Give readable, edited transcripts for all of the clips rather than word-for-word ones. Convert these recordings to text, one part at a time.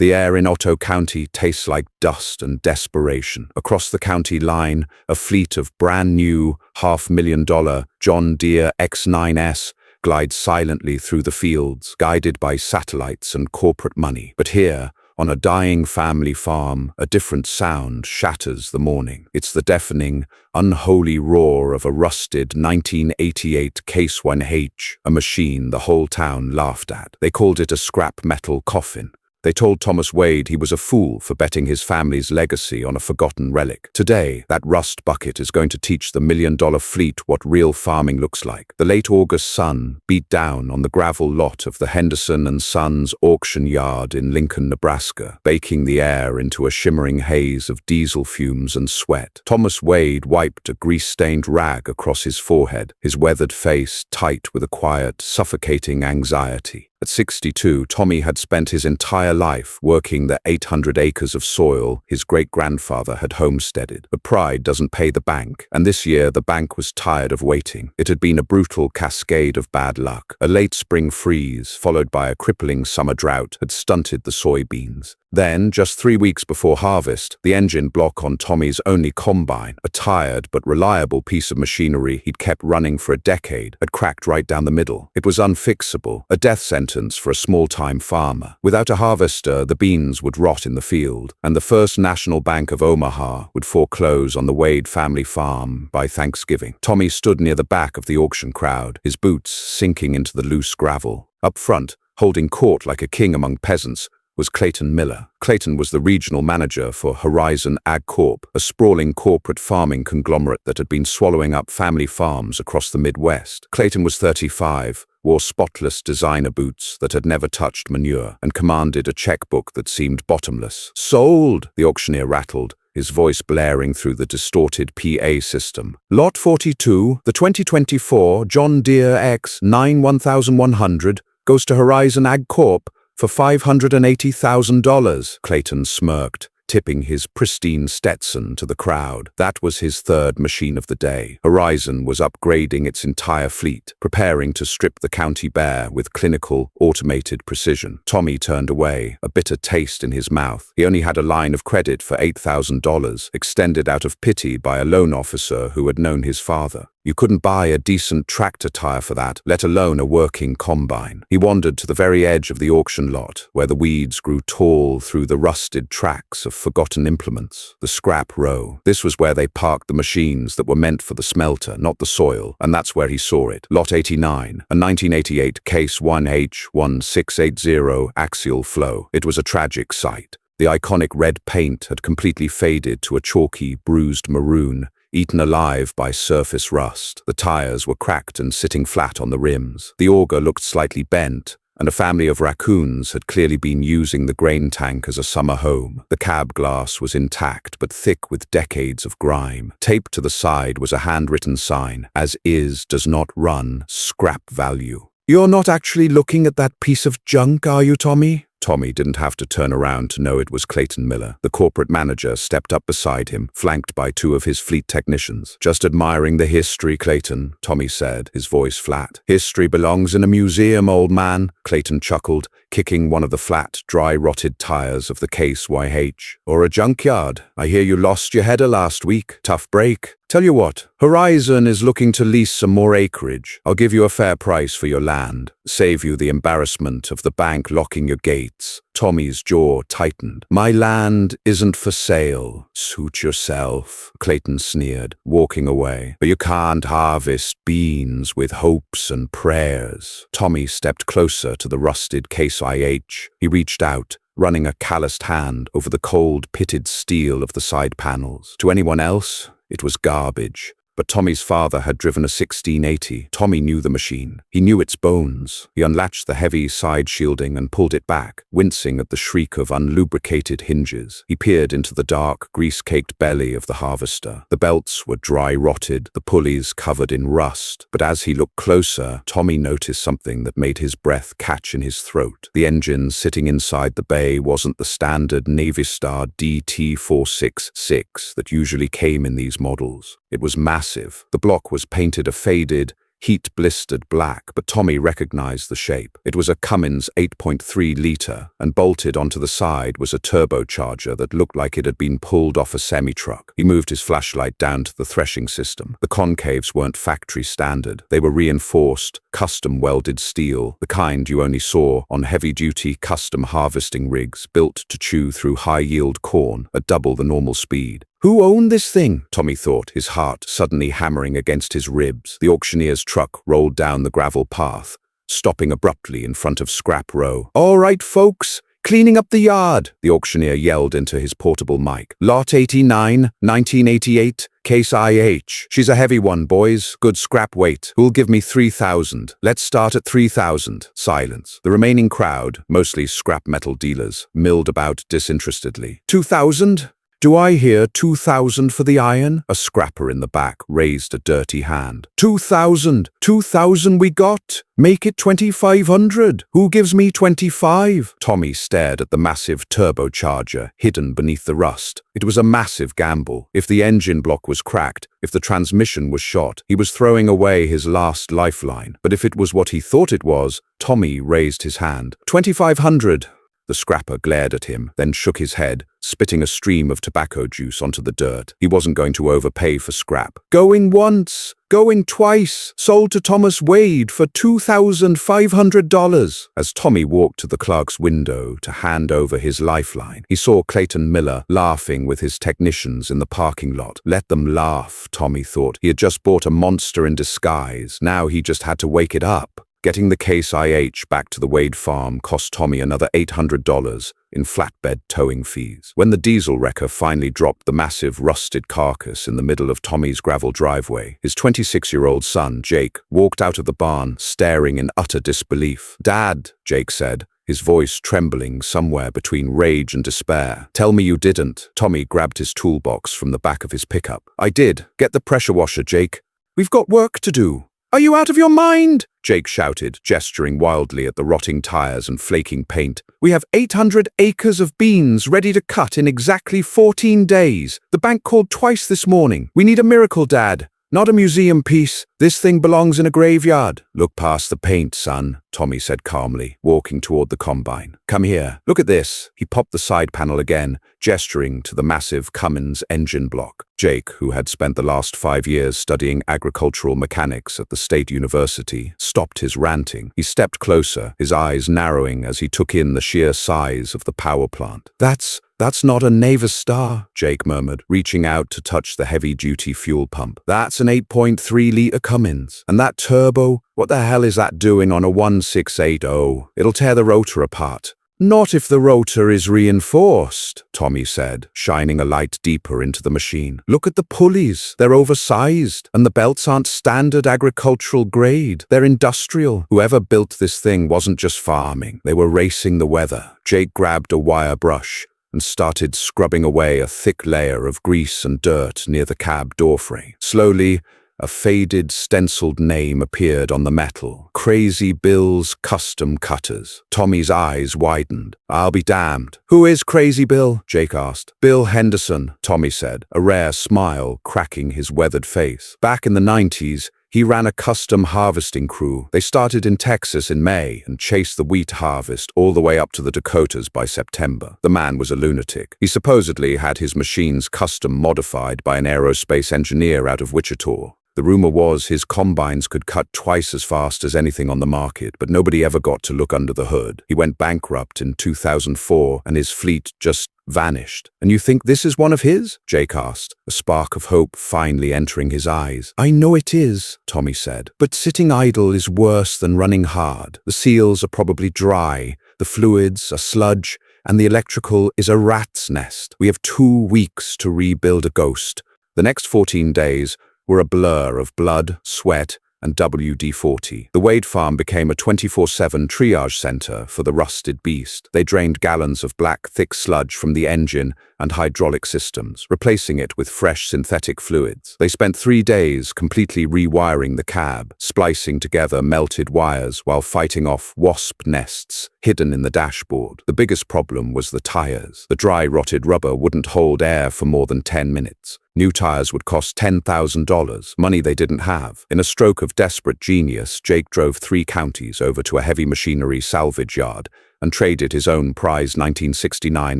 The air in Otto County tastes like dust and desperation. Across the county line, a fleet of brand-new $500,000 John Deere X9S glides silently through the fields, guided by satellites and corporate money. But here, on a dying family farm, a different sound shatters the morning. It's the deafening, unholy roar of a rusted 1988 Case 1H, a machine the whole town laughed at. They called it a scrap metal coffin. They told Thomas Wade he was a fool for betting his family's legacy on a forgotten relic. Today, that rust bucket is going to teach the million-dollar fleet what real farming looks like. The late August sun beat down on the gravel lot of the Henderson and Sons auction yard in Lincoln, Nebraska, baking the air into a shimmering haze of diesel fumes and sweat. Thomas Wade wiped a grease-stained rag across his forehead, his weathered face tight with a quiet, suffocating anxiety. At 62, Tommy had spent his entire life working the 800 acres of soil his great-grandfather had homesteaded. But pride doesn't pay the bank, and this year the bank was tired of waiting. It had been a brutal cascade of bad luck. A late spring freeze, followed by a crippling summer drought, had stunted the soybeans. Then, just 3 weeks before harvest, the engine block on Tommy's only combine, a tired but reliable piece of machinery he'd kept running for a decade, had cracked right down the middle. It was unfixable, a death sentence for a small-time farmer. Without a harvester, the beans would rot in the field, and the First National Bank of Omaha would foreclose on the Wade family farm by Thanksgiving. Tommy stood near the back of the auction crowd, his boots sinking into the loose gravel. Up front, holding court like a king among peasants, was Clayton Miller. Clayton was the regional manager for Horizon Ag Corp, a sprawling corporate farming conglomerate that had been swallowing up family farms across the Midwest. Clayton was 35, wore spotless designer boots that had never touched manure, and commanded a checkbook that seemed bottomless. "Sold!" the auctioneer rattled, his voice blaring through the distorted PA system. "Lot 42, the 2024 John Deere X9 1100, goes to Horizon Ag Corp for $580,000, Clayton smirked, tipping his pristine Stetson to the crowd. That was his third machine of the day. Horizon was upgrading its entire fleet, preparing to strip the county bare with clinical, automated precision. Tommy turned away, a bitter taste in his mouth. He only had a line of credit for $8,000, extended out of pity by a loan officer who had known his father. You couldn't buy a decent tractor tire for that, let alone a working combine. He wandered to the very edge of the auction lot, where the weeds grew tall through the rusted tracks of forgotten implements. The scrap row. This was where they parked the machines that were meant for the smelter, not the soil, and that's where he saw it. Lot 89, a 1988 Case 1H 1680 axial flow. It was a tragic sight. The iconic red paint had completely faded to a chalky, bruised maroon, eaten alive by surface rust. The tires were cracked and sitting flat on the rims. The auger looked slightly bent, and a family of raccoons had clearly been using the grain tank as a summer home. The cab glass was intact but thick with decades of grime. Taped to the side was a handwritten sign, "As is does not run, scrap value." "You're not actually looking at that piece of junk, are you, Tommy?" Tommy didn't have to turn around to know it was Clayton Miller. The corporate manager stepped up beside him, flanked by two of his fleet technicians. "Just admiring the history, Clayton," Tommy said, his voice flat. "History belongs in a museum, old man," Clayton chuckled, kicking one of the flat, dry-rotted tires of the Case YH. "Or a junkyard. I hear you lost your header last week. Tough break. Tell you what, Horizon is looking to lease some more acreage. I'll give you a fair price for your land. Save you the embarrassment of the bank locking your gates." Tommy's jaw tightened. "My land isn't for sale. Suit yourself," Clayton sneered, walking away. "But you can't harvest beans with hopes and prayers." Tommy stepped closer to the rusted Case IH. He reached out, running a calloused hand over the cold, pitted steel of the side panels. To anyone else, it was garbage. But Tommy's father had driven a 1680. Tommy knew the machine. He knew its bones. He unlatched the heavy side shielding and pulled it back, wincing at the shriek of unlubricated hinges. He peered into the dark, grease-caked belly of the harvester. The belts were dry-rotted, the pulleys covered in rust. But as he looked closer, Tommy noticed something that made his breath catch in his throat. The engine sitting inside the bay wasn't the standard Navistar DT466 that usually came in these models. It was massive. The block was painted a faded, heat blistered black, but Tommy recognized the shape. It was a Cummins 8.3-liter, and bolted onto the side was a turbocharger that looked like it had been pulled off a semi-truck. He moved his flashlight down to the threshing system. The concaves weren't factory standard. They were reinforced, custom-welded steel, the kind you only saw on heavy-duty custom harvesting rigs built to chew through high-yield corn at double the normal speed. Who owned this thing? Tommy thought, his heart suddenly hammering against his ribs. The auctioneer's truck rolled down the gravel path, stopping abruptly in front of Scrap Row. "All right, folks, cleaning up the yard," the auctioneer yelled into his portable mic. "Lot 89, 1988, case IH. She's a heavy one, boys. Good scrap weight. Who'll give me 3,000? Let's start at 3,000. Silence. The remaining crowd, mostly scrap metal dealers, milled about disinterestedly. 2,000? Do I hear 2,000 for the iron? A scrapper in the back raised a dirty hand. 2,000! 2,000 we got! Make it 2,500! Who gives me 25? Tommy stared at the massive turbocharger hidden beneath the rust. It was a massive gamble. If the engine block was cracked, if the transmission was shot, he was throwing away his last lifeline. But if it was what he thought it was, Tommy raised his hand. 2,500! The scrapper glared at him, then shook his head, spitting a stream of tobacco juice onto the dirt. He wasn't going to overpay for scrap. Going once, going twice, sold to Thomas Wade for $2,500. As Tommy walked to the clerk's window to hand over his lifeline, he saw Clayton Miller laughing with his technicians in the parking lot. Let them laugh, Tommy thought. He had just bought a monster in disguise. Now he just had to wake it up. Getting the Case IH back to the Wade farm cost Tommy another $800 in flatbed towing fees. When the diesel wrecker finally dropped the massive rusted carcass in the middle of Tommy's gravel driveway, his 26-year-old son, Jake, walked out of the barn, staring in utter disbelief. "Dad," Jake said, his voice trembling somewhere between rage and despair. "Tell me you didn't." Tommy grabbed his toolbox from the back of his pickup. "I did. Get the pressure washer, Jake. We've got work to do." "Are you out of your mind?" Jake shouted, gesturing wildly at the rotting tires and flaking paint. "We have 800 acres of beans ready to cut in exactly 14 days. The bank called twice this morning. We need a miracle, Dad. Not a museum piece. This thing belongs in a graveyard." "Look past the paint, son," Tommy said calmly, walking toward the combine. "Come here. Look at this." He popped the side panel again, gesturing to the massive Cummins engine block. Jake, who had spent the last 5 years studying agricultural mechanics at the State University, stopped his ranting. He stepped closer, his eyes narrowing as he took in the sheer size of the power plant. That's not a Navistar," Jake murmured, reaching out to touch the heavy-duty fuel pump. "That's an 8.3-liter Cummins. And that turbo, what the hell is that doing on a 1680? It'll tear the rotor apart." "Not if the rotor is reinforced," Tommy said, shining a light deeper into the machine. "Look at the pulleys. They're oversized, and the belts aren't standard agricultural grade. They're industrial. Whoever built this thing wasn't just farming. They were racing the weather." Jake grabbed a wire brush and started scrubbing away a thick layer of grease and dirt near the cab doorframe. Slowly, a faded, stenciled name appeared on the metal. Crazy Bill's Custom Cutters. Tommy's eyes widened. "I'll be damned. Who is Crazy Bill?" Jake asked. "Bill Henderson," Tommy said, a rare smile cracking his weathered face. "Back in the 90s, he ran a custom harvesting crew. They started in Texas in May and chased the wheat harvest all the way up to the Dakotas by September. The man was a lunatic. He supposedly had his machines custom modified by an aerospace engineer out of Wichita. The rumor was his combines could cut twice as fast as anything on the market, but nobody ever got to look under the hood. He went bankrupt in 2004, and his fleet just vanished. "And you think this is one of his?" Jake asked, a spark of hope finally entering his eyes. "I know it is," Tommy said, "but sitting idle is worse than running hard. The seals are probably dry, the fluids are sludge, and the electrical is a rat's nest. We have 2 weeks to rebuild a ghost. The next 14 days were a blur of blood, sweat, and WD-40. The Wade farm became a 24/7 triage center for the rusted beast. They drained gallons of black, thick sludge from the engine and hydraulic systems, replacing it with fresh synthetic fluids. They spent 3 days completely rewiring the cab, splicing together melted wires while fighting off wasp nests hidden in the dashboard. The biggest problem was the tires. The dry, rotted rubber wouldn't hold air for more than 10 minutes. New tires would cost $10,000, money they didn't have. In a stroke of desperate genius, Jake drove 3 counties over to a heavy machinery salvage yard and traded his own prized 1969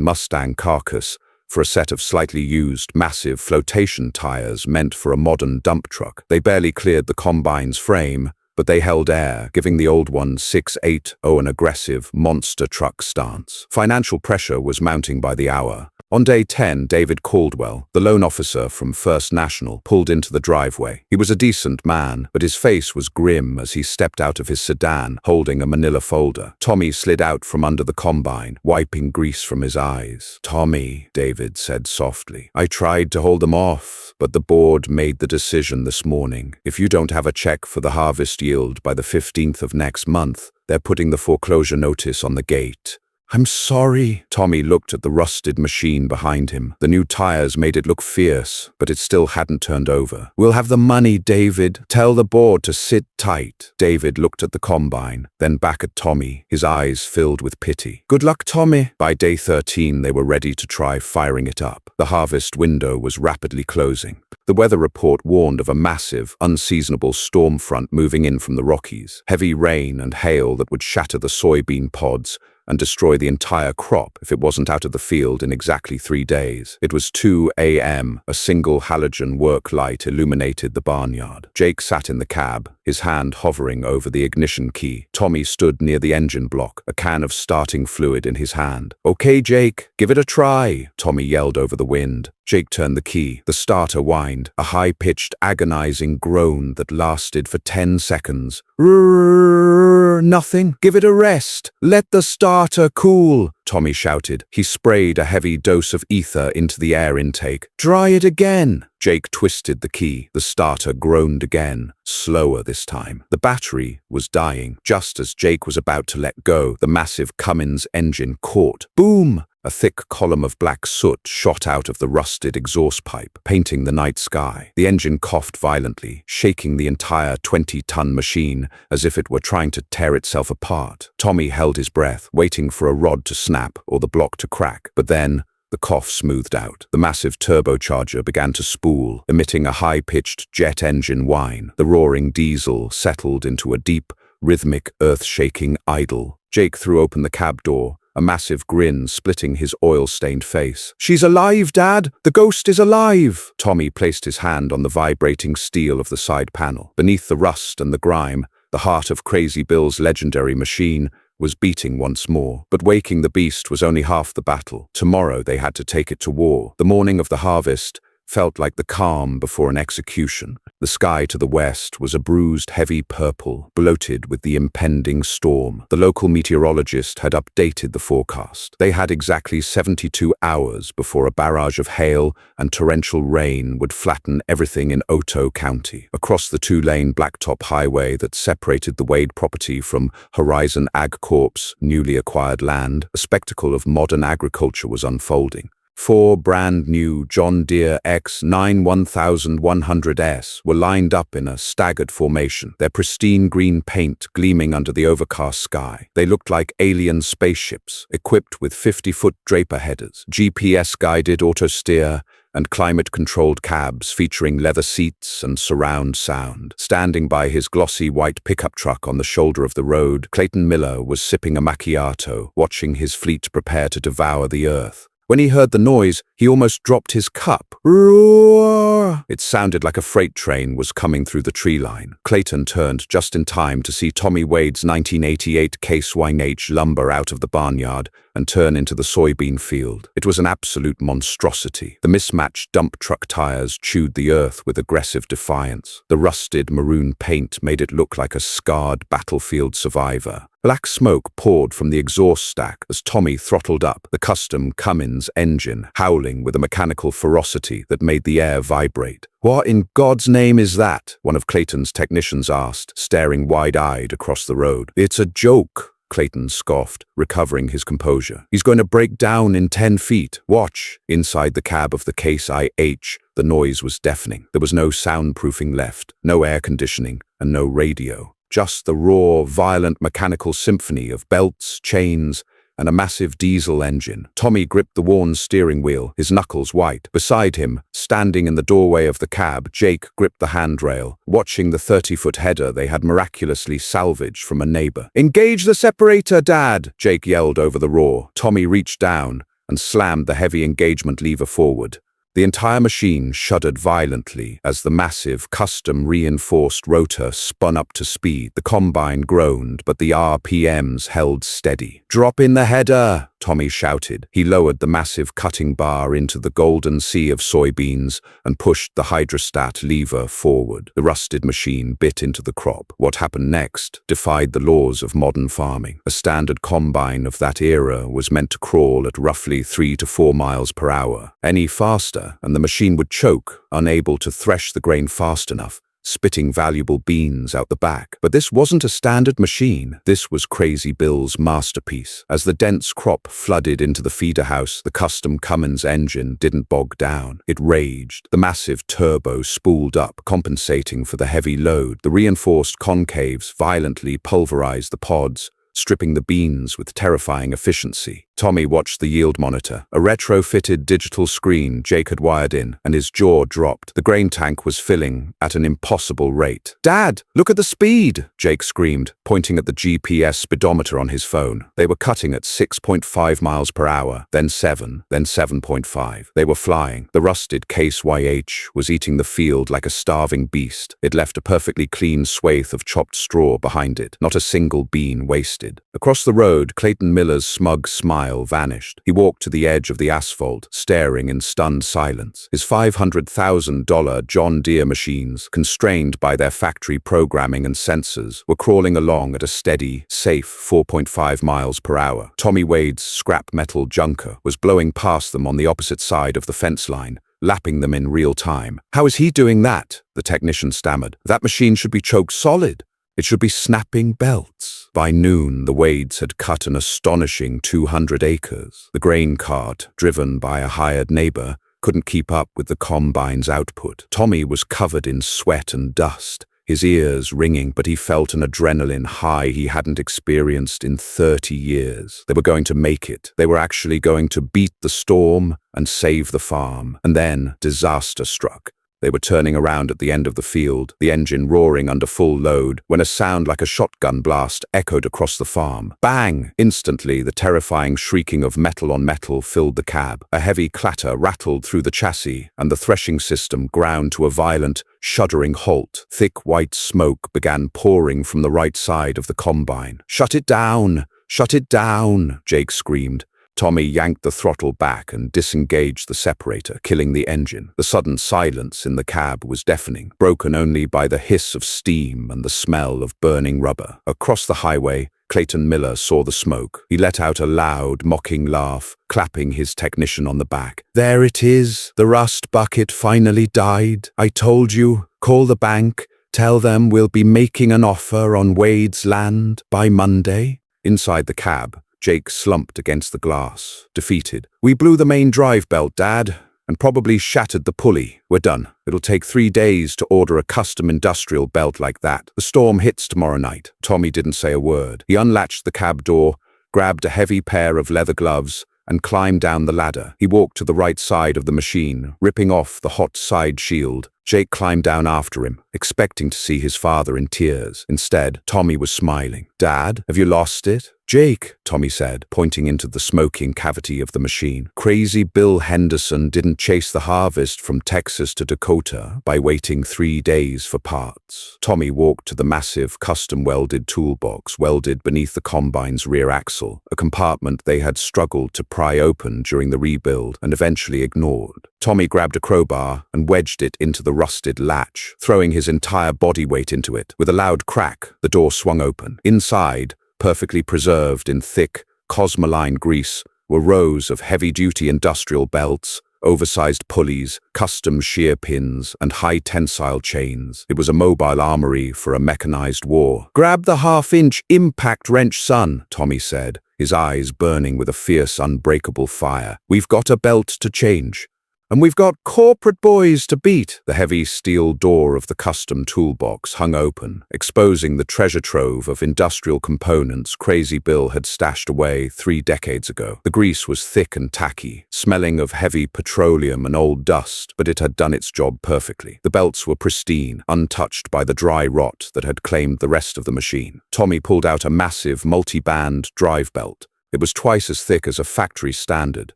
Mustang carcass for a set of slightly used, massive flotation tires meant for a modern dump truck. They barely cleared the combine's frame, but they held air, giving the old one 6'8" an aggressive, monster truck stance. Financial pressure was mounting by the hour. On day 10, David Caldwell, the loan officer from First National, pulled into the driveway. He was a decent man, but his face was grim as he stepped out of his sedan, holding a manila folder. Tommy slid out from under the combine, wiping grease from his eyes. "Tommy," David said softly, "I tried to hold them off, but the board made the decision this morning. If you don't have a check for the harvest yield by the 15th of next month, they're putting the foreclosure notice on the gate." "I'm sorry." Tommy looked at the rusted machine behind him. The new tires made it look fierce, but it still hadn't turned over. "We'll have the money, David. Tell the board to sit tight." David looked at the combine, then back at Tommy, his eyes filled with pity. "Good luck, Tommy." By day 13, they were ready to try firing it up. The harvest window was rapidly closing. The weather report warned of a massive, unseasonable storm front moving in from the Rockies. Heavy rain and hail that would shatter the soybean pods and destroy the entire crop if it wasn't out of the field in exactly 3 days. It was 2 a.m. A single halogen work light illuminated the barnyard. Jake sat in the cab, his hand hovering over the ignition key. Tommy stood near the engine block, a can of starting fluid in his hand. "Okay, Jake, give it a try," Tommy yelled over the wind. Jake turned the key. The starter whined, a high-pitched, agonizing groan that lasted for 10 seconds. "Nothing. Give it a rest. Let the starter cool," Tommy shouted. He sprayed a heavy dose of ether into the air intake. "Try it again." Jake twisted the key. The starter groaned again, slower this time. The battery was dying. Just as Jake was about to let go, the massive Cummins engine caught. Boom! A thick column of black soot shot out of the rusted exhaust pipe, painting the night sky. The engine coughed violently, shaking the entire 20-ton machine as if it were trying to tear itself apart. Tommy held his breath, waiting for a rod to snap or the block to crack. But then, the cough smoothed out. The massive turbocharger began to spool, emitting a high-pitched jet engine whine. The roaring diesel settled into a deep, rhythmic, earth-shaking idle. Jake threw open the cab door, a massive grin splitting his oil-stained face. "She's alive, Dad! The ghost is alive!" Tommy placed his hand on the vibrating steel of the side panel. Beneath the rust and the grime, the heart of Crazy Bill's legendary machine was beating once more. But waking the beast was only half the battle. Tomorrow they had to take it to war. The morning of the harvest felt like the calm before an execution. The sky to the west was a bruised, heavy purple, bloated with the impending storm. The local meteorologist had updated the forecast. They had exactly 72 hours before a barrage of hail and torrential rain would flatten everything in Otoe County. Across the 2-lane blacktop highway that separated the Wade property from Horizon Ag Corp's newly acquired land, a spectacle of modern agriculture was unfolding. 4 brand-new John Deere X9 1100s were lined up in a staggered formation, their pristine green paint gleaming under the overcast sky. They looked like alien spaceships, equipped with 50-foot draper headers, GPS-guided auto-steer, and climate-controlled cabs featuring leather seats and surround sound. Standing by his glossy white pickup truck on the shoulder of the road, Clayton Miller was sipping a macchiato, watching his fleet prepare to devour the earth. When he heard the noise, he almost dropped his cup. Roar! It sounded like a freight train was coming through the tree line. Clayton turned just in time to see Tommy Wade's 1988 Case IH lumber out of the barnyard and turn into the soybean field. It was an absolute monstrosity. The mismatched dump truck tires chewed the earth with aggressive defiance. The rusted maroon paint made it look like a scarred battlefield survivor. Black smoke poured from the exhaust stack as Tommy throttled up, the custom Cummins engine howling with a mechanical ferocity that made the air vibrate. "What in God's name is that?" one of Clayton's technicians asked, staring wide-eyed across the road. "It's a joke," Clayton scoffed, recovering his composure. "He's going to break down in 10 feet. Watch." Inside the cab of the Case IH, the noise was deafening. There was no soundproofing left, no air conditioning, and no radio. Just the raw, violent mechanical symphony of belts, chains, and a massive diesel engine. Tommy gripped the worn steering wheel, his knuckles white. Beside him, standing in the doorway of the cab, Jake gripped the handrail, watching the 30-foot header they had miraculously salvaged from a neighbor. "Engage the separator, Dad!" Jake yelled over the roar. Tommy reached down and slammed the heavy engagement lever forward. The entire machine shuddered violently as the massive, custom-reinforced rotor spun up to speed. The combine groaned, but the RPMs held steady. "Drop in the header!" Tommy shouted. He lowered the massive cutting bar into the golden sea of soybeans and pushed the hydrostat lever forward. The rusted machine bit into the crop. What happened next defied the laws of modern farming. A standard combine of that era was meant to crawl at roughly 3 to 4 miles per hour. Any faster, and the machine would choke, unable to thresh the grain fast enough, spitting valuable beans out the back. But this wasn't a standard machine. This was Crazy Bill's masterpiece. As the dense crop flooded into the feeder house, the custom Cummins engine didn't bog down. It raged. The massive turbo spooled up, compensating for the heavy load. The reinforced concaves violently pulverized the pods, stripping the beans with terrifying efficiency. Tommy watched the yield monitor, a retrofitted digital screen Jake had wired in, and his jaw dropped. The grain tank was filling at an impossible rate. "Dad, look at the speed!" Jake screamed, pointing at the GPS speedometer on his phone. They were cutting at 6.5 miles per hour, then 7, then 7.5. They were flying. The rusted Case YH was eating the field like a starving beast. It left a perfectly clean swathe of chopped straw behind it, not a single bean wasted. Across the road, Clayton Miller's smug smile vanished. He walked to the edge of the asphalt, staring in stunned silence. His $500,000 John Deere machines, constrained by their factory programming and sensors, were crawling along at a steady, safe 4.5 miles per hour. Tommy Wade's scrap metal junker was blowing past them on the opposite side of the fence line, lapping them in real time. "How is he doing that?" the technician stammered. "That machine should be choke solid. It should be snapping belts." By noon, the Wades had cut an astonishing 200 acres. The grain cart, driven by a hired neighbor, couldn't keep up with the combine's output. Tommy was covered in sweat and dust, his ears ringing, but he felt an adrenaline high he hadn't experienced in 30 years. They were going to make it. They were actually going to beat the storm and save the farm. And then disaster struck. They were turning around at the end of the field, the engine roaring under full load, when a sound like a shotgun blast echoed across the farm. Bang! Instantly, the terrifying shrieking of metal on metal filled the cab. A heavy clatter rattled through the chassis, and the threshing system ground to a violent, shuddering halt. Thick white smoke began pouring from the right side of the combine. "Shut it down! Shut it down!" Jake screamed. Tommy yanked the throttle back and disengaged the separator, killing the engine. The sudden silence in the cab was deafening, broken only by the hiss of steam and the smell of burning rubber. Across the highway, Clayton Miller saw the smoke. He let out a loud, mocking laugh, clapping his technician on the back. "There it is. The rust bucket finally died. I told you. Call the bank. Tell them we'll be making an offer on Wade's land by Monday." Inside the cab, Jake slumped against the glass, defeated. "We blew the main drive belt, Dad, and probably shattered the pulley. We're done. It'll take 3 days to order a custom industrial belt like that. The storm hits tomorrow night." Tommy didn't say a word. He unlatched the cab door, grabbed a heavy pair of leather gloves, and climbed down the ladder. He walked to the right side of the machine, ripping off the hot side shield. Jake climbed down after him, expecting to see his father in tears. Instead, Tommy was smiling. "Dad, have you lost it?" "Jake," Tommy said, pointing into the smoking cavity of the machine. "Crazy Bill Henderson didn't chase the harvest from Texas to Dakota by waiting 3 days for parts." Tommy walked to the massive, custom-welded toolbox welded beneath the combine's rear axle, a compartment they had struggled to pry open during the rebuild and eventually ignored. Tommy grabbed a crowbar and wedged it into the rusted latch, throwing his entire body weight into it. With a loud crack, the door swung open. Inside, perfectly preserved in thick, Cosmoline grease, were rows of heavy-duty industrial belts, oversized pulleys, custom shear pins, and high-tensile chains. It was a mobile armory for a mechanized war. "Grab the half-inch impact wrench, son," Tommy said, his eyes burning with a fierce, unbreakable fire. "We've got a belt to change." And we've got corporate boys to beat. The heavy steel door of the custom toolbox hung open, exposing the treasure trove of industrial components Crazy Bill had stashed away 3 decades ago. The grease was thick and tacky, smelling of heavy petroleum and old dust, but it had done its job perfectly. The belts were pristine, untouched by the dry rot that had claimed the rest of the machine. Tommy pulled out a massive multi-band drive belt. It was twice as thick as a factory standard,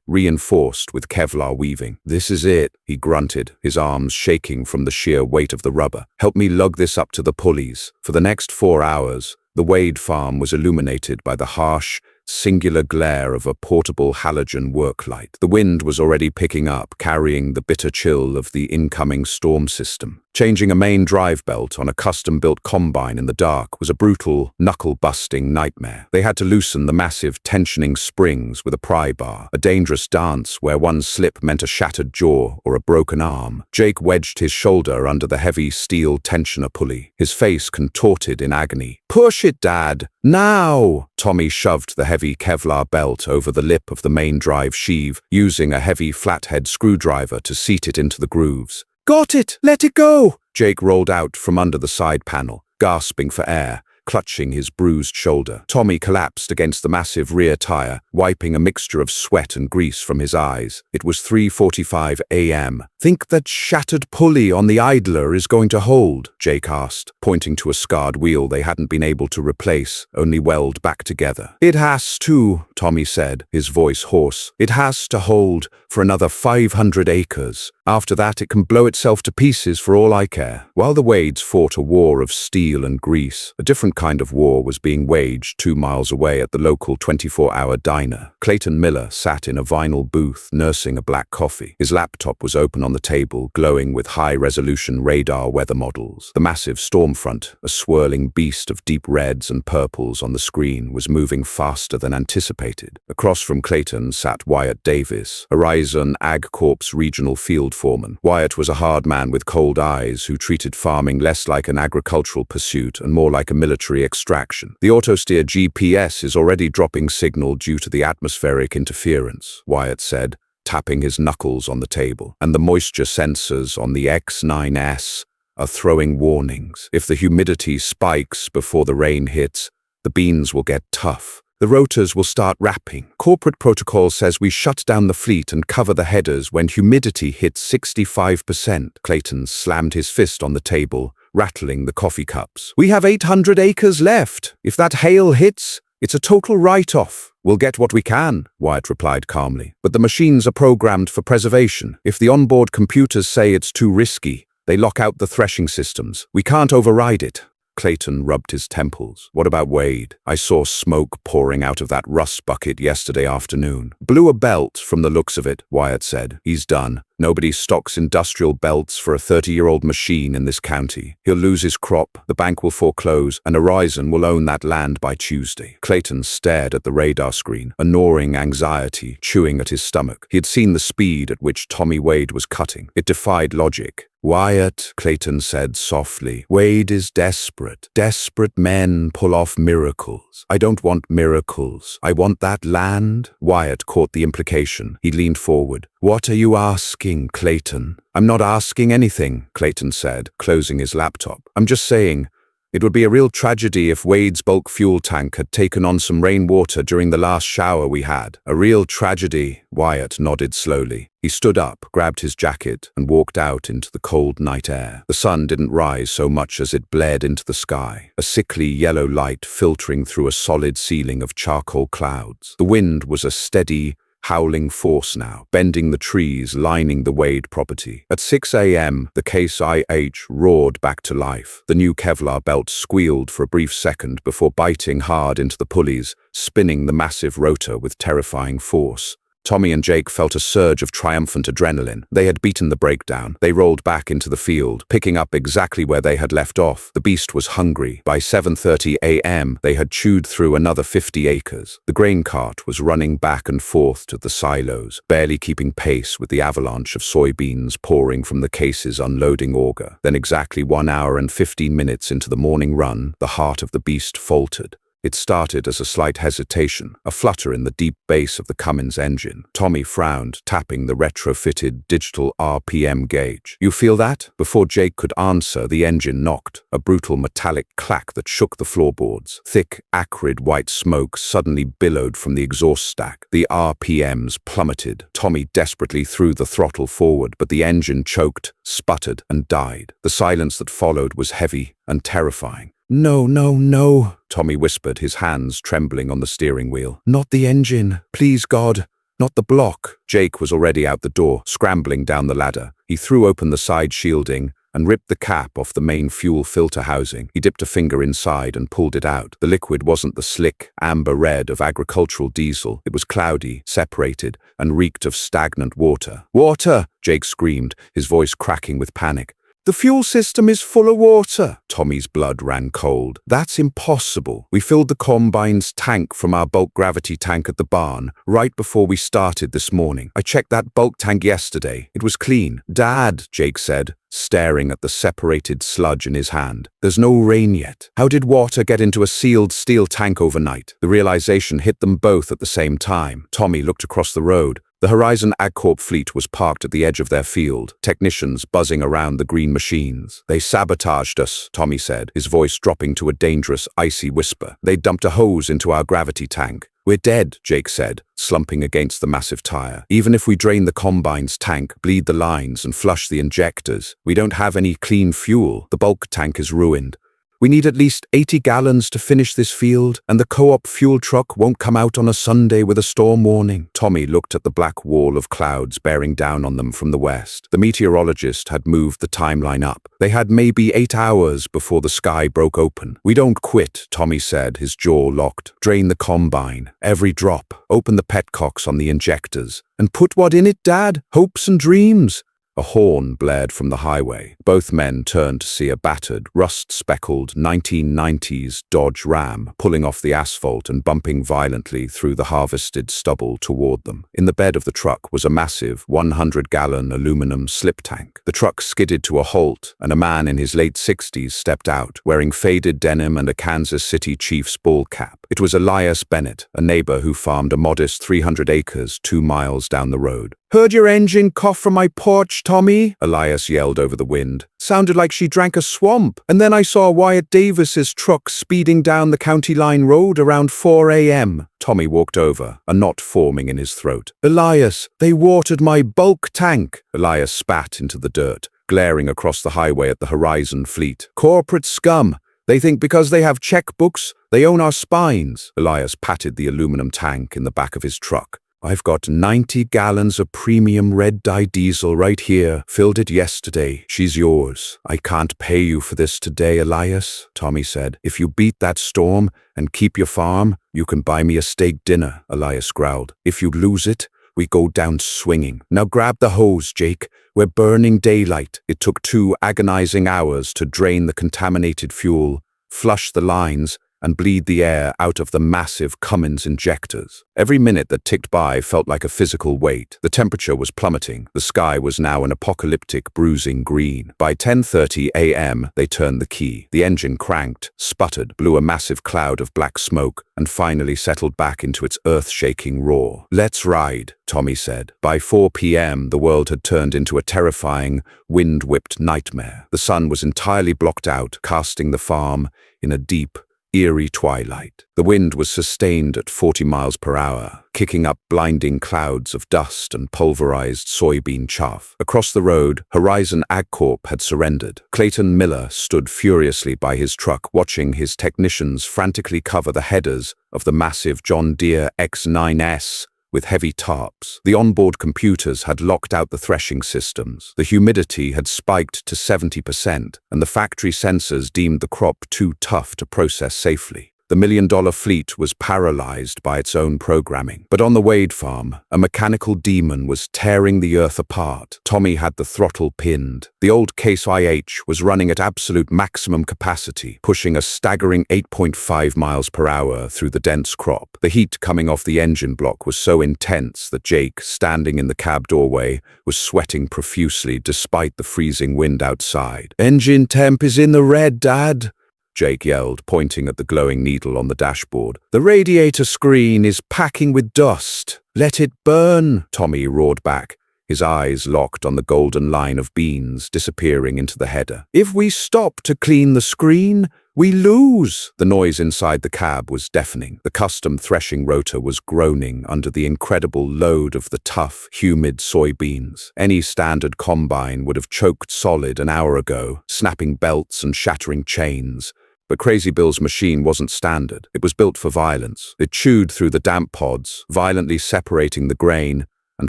reinforced with Kevlar weaving. "This is it," he grunted, his arms shaking from the sheer weight of the rubber. "Help me lug this up to the pulleys." For the next 4 hours, the Wade farm was illuminated by the harsh, singular glare of a portable halogen work light. The wind was already picking up, carrying the bitter chill of the incoming storm system. Changing a main drive belt on a custom-built combine in the dark was a brutal, knuckle-busting nightmare. They had to loosen the massive, tensioning springs with a pry bar, a dangerous dance where one slip meant a shattered jaw or a broken arm. Jake wedged his shoulder under the heavy steel tensioner pulley, his face contorted in agony. "Push it, Dad! Now!" Tommy shoved the heavy Kevlar belt over the lip of the main drive sheave, using a heavy flathead screwdriver to seat it into the grooves. "Got it! Let it go!" Jake rolled out from under the side panel, gasping for air, clutching his bruised shoulder. Tommy collapsed against the massive rear tire, wiping a mixture of sweat and grease from his eyes. It was 3:45 a.m. "Think that shattered pulley on the idler is going to hold?" Jake asked, pointing to a scarred wheel they hadn't been able to replace, only weld back together. "It has to," Tommy said, his voice hoarse. "It has to hold for another 500 acres. After that, it can blow itself to pieces for all I care." While the Wades fought a war of steel and grease, a different kind of war was being waged 2 miles away at the local 24-hour diner. Clayton Miller sat in a vinyl booth nursing a black coffee. His laptop was open on the table, glowing with high-resolution radar weather models. The massive storm front, a swirling beast of deep reds and purples on the screen, was moving faster than anticipated. Across from Clayton sat Wyatt Davis, Horizon Ag Corp's regional field foreman. Wyatt was a hard man with cold eyes who treated farming less like an agricultural pursuit and more like a military extraction. "The autosteer GPS is already dropping signal due to the atmospheric interference," Wyatt said, tapping his knuckles on the table. "And the moisture sensors on the X9S are throwing warnings. If the humidity spikes before the rain hits, the beans will get tough. The rotors will start rapping. Corporate protocol says we shut down the fleet and cover the headers when humidity hits 65%. Clayton slammed his fist on the table, rattling the coffee cups. "We have 800 acres left. If that hail hits, it's a total write-off." "We'll get what we can," Wyatt replied calmly. "But the machines are programmed for preservation. If the onboard computers say it's too risky, they lock out the threshing systems. We can't override it." Clayton rubbed his temples. "What about Wade? I saw smoke pouring out of that rust bucket yesterday afternoon." "Blew a belt from the looks of it," Wyatt said. "He's done. Nobody stocks industrial belts for a 30-year-old machine in this county. He'll lose his crop, the bank will foreclose, and Horizon will own that land by Tuesday." Clayton stared at the radar screen, a gnawing anxiety chewing at his stomach. He had seen the speed at which Tommy Wade was cutting. It defied logic. "Wyatt," Clayton said softly, "Wade is desperate. Desperate men pull off miracles. I don't want miracles. I want that land." Wyatt caught the implication. He leaned forward. "What are you asking, Clayton?" "I'm not asking anything," Clayton said, closing his laptop. "I'm just saying, it would be a real tragedy if Wade's bulk fuel tank had taken on some rainwater during the last shower we had." "A real tragedy," Wyatt nodded slowly. He stood up, grabbed his jacket, and walked out into the cold night air. The sun didn't rise so much as it bled into the sky, a sickly yellow light filtering through a solid ceiling of charcoal clouds. The wind was a steady, howling force now, bending the trees lining the Wade property. At 6 a.m., the Case IH roared back to life. The new Kevlar belt squealed for a brief second before biting hard into the pulleys, spinning the massive rotor with terrifying force. Tommy and Jake felt a surge of triumphant adrenaline. They had beaten the breakdown. They rolled back into the field, picking up exactly where they had left off. The beast was hungry. By 7:30 a.m., they had chewed through another 50 acres. The grain cart was running back and forth to the silos, barely keeping pace with the avalanche of soybeans pouring from the Case's unloading auger. Then exactly 1 hour and 15 minutes into the morning run, the heart of the beast faltered. It started as a slight hesitation, a flutter in the deep bass of the Cummins engine. Tommy frowned, tapping the retrofitted digital RPM gauge. "You feel that?" Before Jake could answer, the engine knocked, a brutal metallic clack that shook the floorboards. Thick, acrid white smoke suddenly billowed from the exhaust stack. The RPMs plummeted. Tommy desperately threw the throttle forward, but the engine choked, sputtered, and died. The silence that followed was heavy and terrifying. "No, no, no," Tommy whispered, his hands trembling on the steering wheel. "Not the engine. Please, God. Not the block." Jake was already out the door, scrambling down the ladder. He threw open the side shielding and ripped the cap off the main fuel filter housing. He dipped a finger inside and pulled it out. The liquid wasn't the slick, amber red of agricultural diesel. It was cloudy, separated, and reeked of stagnant water. "Water!" Jake screamed, his voice cracking with panic. "The fuel system is full of water." Tommy's blood ran cold. "That's impossible. We filled the combine's tank from our bulk gravity tank at the barn right before we started this morning. I checked that bulk tank yesterday. It was clean." "Dad," Jake said, staring at the separated sludge in his hand. "There's no rain yet. How did water get into a sealed steel tank overnight?" The realization hit them both at the same time. Tommy looked across the road. The Horizon AgCorp fleet was parked at the edge of their field, technicians buzzing around the green machines. "They sabotaged us," Tommy said, his voice dropping to a dangerous, icy whisper. "They dumped a hose into our gravity tank." "We're dead," Jake said, slumping against the massive tire. "Even if we drain the combine's tank, bleed the lines, and flush the injectors, we don't have any clean fuel. The bulk tank is ruined. We need at least 80 gallons to finish this field, and the co-op fuel truck won't come out on a Sunday with a storm warning." Tommy looked at the black wall of clouds bearing down on them from the west. The meteorologist had moved the timeline up. They had maybe 8 hours before the sky broke open. "We don't quit," Tommy said, his jaw locked. "Drain the combine. Every drop. Open the petcocks on the injectors. And put what in it, Dad? Hopes and dreams." A horn blared from the highway. Both men turned to see a battered, rust-speckled 1990s Dodge Ram pulling off the asphalt and bumping violently through the harvested stubble toward them. In the bed of the truck was a massive 100-gallon aluminum slip tank. The truck skidded to a halt, and a man in his late 60s stepped out, wearing faded denim and a Kansas City Chiefs ball cap. It was Elias Bennett, a neighbor who farmed a modest 300 acres 2 miles down the road. "Heard your engine cough from my porch, Tommy," Elias yelled over the wind. "Sounded like she drank a swamp. And then I saw Wyatt Davis's truck speeding down the county line road around 4 a.m. Tommy walked over, a knot forming in his throat. "Elias, they watered my bulk tank." Elias spat into the dirt, glaring across the highway at the Horizon fleet. "Corporate scum. They think because they have checkbooks, they own our spines." Elias patted the aluminum tank in the back of his truck. "I've got 90 gallons of premium red-dye diesel right here. Filled it yesterday. She's yours. I can't pay you for this today, Elias," Tommy said. "If you beat that storm and keep your farm, you can buy me a steak dinner," Elias growled. "If you lose it, we go down swinging. Now grab the hose, Jake. We're burning daylight." It took 2 agonizing hours to drain the contaminated fuel, flush the lines, and bleed the air out of the massive Cummins injectors. Every minute that ticked by felt like a physical weight. The temperature was plummeting. The sky was now an apocalyptic, bruising green. By 10:30 a.m., they turned the key. The engine cranked, sputtered, blew a massive cloud of black smoke, and finally settled back into its earth-shaking roar. "Let's ride," Tommy said. By 4 p.m., the world had turned into a terrifying, wind-whipped nightmare. The sun was entirely blocked out, casting the farm in a deep, eerie twilight. The wind was sustained at 40 miles per hour, kicking up blinding clouds of dust and pulverized soybean chaff. Across the road, Horizon AgCorp had surrendered. Clayton Miller stood furiously by his truck, watching his technicians frantically cover the headers of the massive John Deere X9S with heavy tarps. The onboard computers had locked out the threshing systems. The humidity had spiked to 70%, and the factory sensors deemed the crop too tough to process safely. The million-dollar fleet was paralyzed by its own programming. But on the Wade farm, a mechanical demon was tearing the earth apart. Tommy had the throttle pinned. The old Case IH was running at absolute maximum capacity, pushing a staggering 8.5 miles per hour through the dense crop. The heat coming off the engine block was so intense that Jake, standing in the cab doorway, was sweating profusely despite the freezing wind outside. "Engine temp is in the red, Dad." Jake yelled, pointing at the glowing needle on the dashboard. "The radiator screen is packing with dust. Let it burn," Tommy roared back, his eyes locked on the golden line of beans disappearing into the header. "If we stop to clean the screen, we lose." The noise inside the cab was deafening. The custom threshing rotor was groaning under the incredible load of the tough, humid soybeans. Any standard combine would have choked solid an hour ago, snapping belts and shattering chains. But Crazy Bill's machine wasn't standard. It was built for violence. It chewed through the damp pods, violently separating the grain and